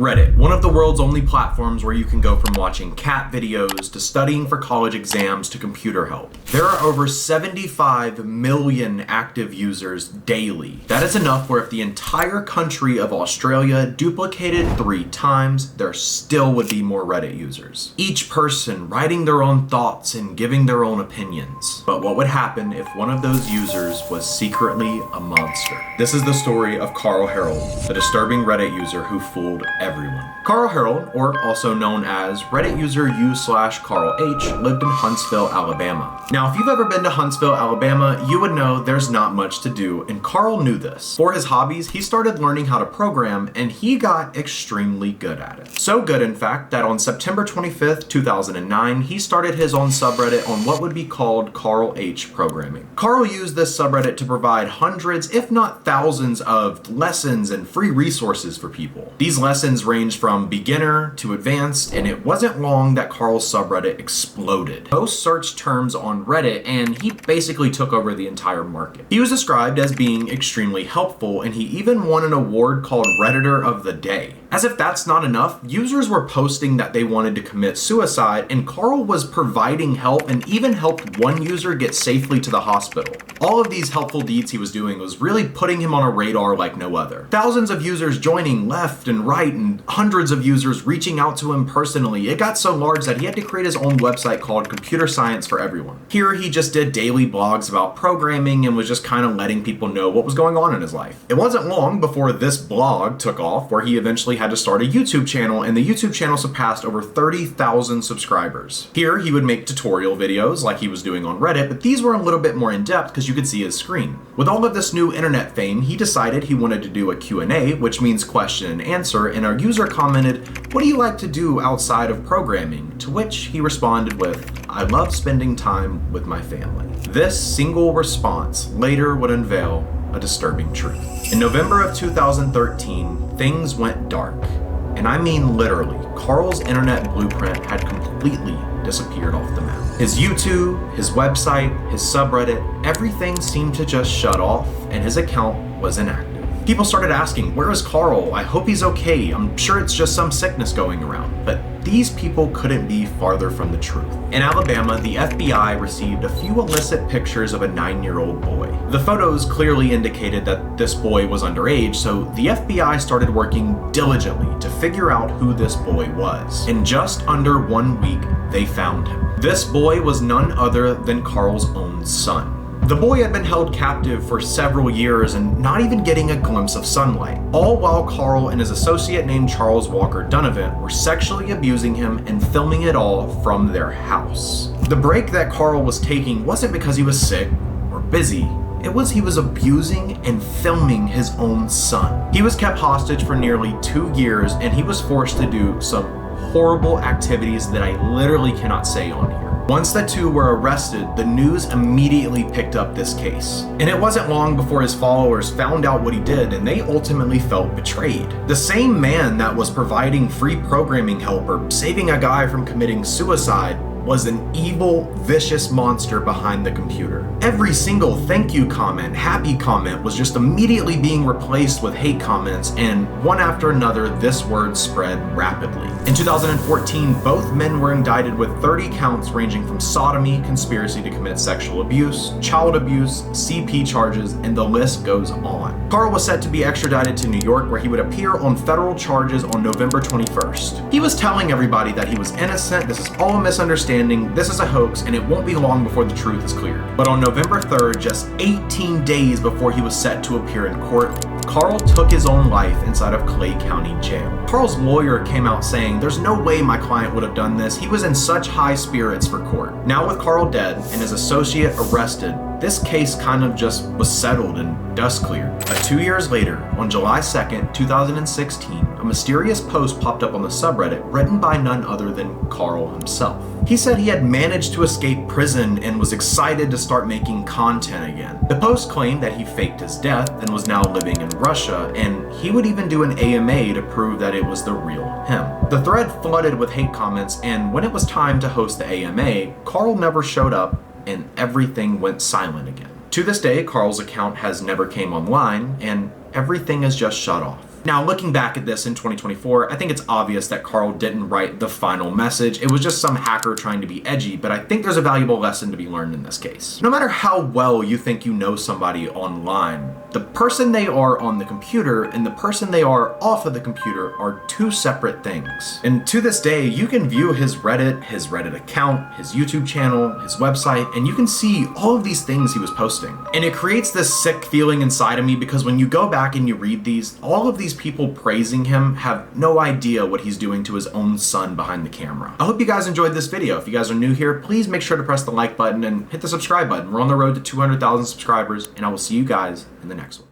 Reddit, one of the world's only platforms where you can go from watching cat videos to studying for college exams to computer help. There are over 75 million active users daily. That is enough where if the entire country of Australia duplicated 3 times, there still would be more Reddit users. Each person writing their own thoughts and giving their own opinions. But what would happen if one of those users was secretly a monster? This is the story of Carl Herold, the disturbing Reddit user who fooled everyone. Carl Herold, or also known as Reddit user u/Carl H, lived in Huntsville, Alabama. Now, if you've ever been to Huntsville, Alabama, you would know there's not much to do, and Carl knew this. For his hobbies, he started learning how to program, and he got extremely good at it. So good, in fact, that on September 25th, 2009, he started his own subreddit on what would be called Carl H Programming. Carl used this subreddit to provide hundreds, if not thousands, of lessons and free resources for people. These lessons ranged from beginner to advanced, and it wasn't long that Carl's subreddit exploded. Most search terms on Reddit, and he basically took over the entire market. He was described as being extremely helpful, and he even won an award called Redditor of the Day. As if that's not enough, users were posting that they wanted to commit suicide, and Carl was providing help and even helped one user get safely to the hospital. All of these helpful deeds he was doing was really putting him on a radar like no other. Thousands of users joining left and right, and hundreds of users reaching out to him personally. It got so large that he had to create his own website called Computer Science for Everyone. Here he just did daily blogs about programming and was just kind of letting people know what was going on in his life. It wasn't long before this blog took off, where he eventually had to start a YouTube channel, and the YouTube channel surpassed over 30,000 subscribers. Here he would make tutorial videos like he was doing on Reddit, but these were a little bit more in depth because you could see his screen. With all of this new internet fame, he decided he wanted to do a Q&A, which means question and answer, and our user commented, "What do you like to do outside of programming?" To which he responded with, "I love spending time with my family." This single response later would unveil a disturbing truth. In November of 2013, things went dark. And I mean literally, Carl's internet blueprint had completely disappeared off the map. His YouTube, his website, his subreddit, everything seemed to just shut off, and his account was inactive. People started asking, "Where is Carl? I hope he's okay. I'm sure it's just some sickness going around." But these people couldn't be farther from the truth. In Alabama, the FBI received a few illicit pictures of a 9-year-old boy. The photos clearly indicated that this boy was underage, so the FBI started working diligently to figure out who this boy was. In just under 1 week, they found him. This boy was none other than Carl's own son. The boy had been held captive for several years and not even getting a glimpse of sunlight, all while Carl and his associate named Charles Walker Donovan were sexually abusing him and filming it all from their house. The break that Carl was taking wasn't because he was sick or busy. It was he was abusing and filming his own son. He was kept hostage for nearly 2 years, and he was forced to do some horrible activities that I literally cannot say on here. Once the two were arrested, the news immediately picked up this case. And it wasn't long before his followers found out what he did, and they ultimately felt betrayed. The same man that was providing free programming help or saving a guy from committing suicide was an evil, vicious monster behind the computer. Every single thank you comment, happy comment was just immediately being replaced with hate comments, and one after another, this word spread rapidly. In 2014, both men were indicted with 30 counts ranging from sodomy, conspiracy to commit sexual abuse, child abuse, CP charges, and the list goes on. Carl was set to be extradited to New York, where he would appear on federal charges on November 21st. He was telling everybody that he was innocent, this is all a misunderstanding, this is a hoax, and it won't be long before the truth is cleared. But on November 3rd, just 18 days before he was set to appear in court, Carl took his own life inside of Clay County Jail. Carl's lawyer came out saying, "There's no way my client would have done this. He was in such high spirits for court." Now with Carl dead and his associate arrested, this case kind of just was settled and dust cleared. But 2 years later, on July 2nd, 2016, a mysterious post popped up on the subreddit written by none other than Carl himself. He said he had managed to escape prison and was excited to start making content again. The post claimed that he faked his death and was now living in Russia, and he would even do an AMA to prove that it was the real him. The thread flooded with hate comments, and when it was time to host the AMA, Carl never showed up and everything went silent again. To this day, Carl's account has never came online, and everything is just shut off. Now, looking back at this in 2024, I think it's obvious that Carl didn't write the final message. It was just some hacker trying to be edgy, but I think there's a valuable lesson to be learned in this case. No matter how well you think you know somebody online, the person they are on the computer and the person they are off of the computer are two separate things. And to this day, you can view his Reddit account, his YouTube channel, his website, and you can see all of these things he was posting. And it creates this sick feeling inside of me because when you go back and you read these, all of these people praising him have no idea what he's doing to his own son behind the camera. I hope you guys enjoyed this video. If you guys are new here, please make sure to press the like button and hit the subscribe button. We're on the road to 200,000 subscribers, and I will see you guys in the next one.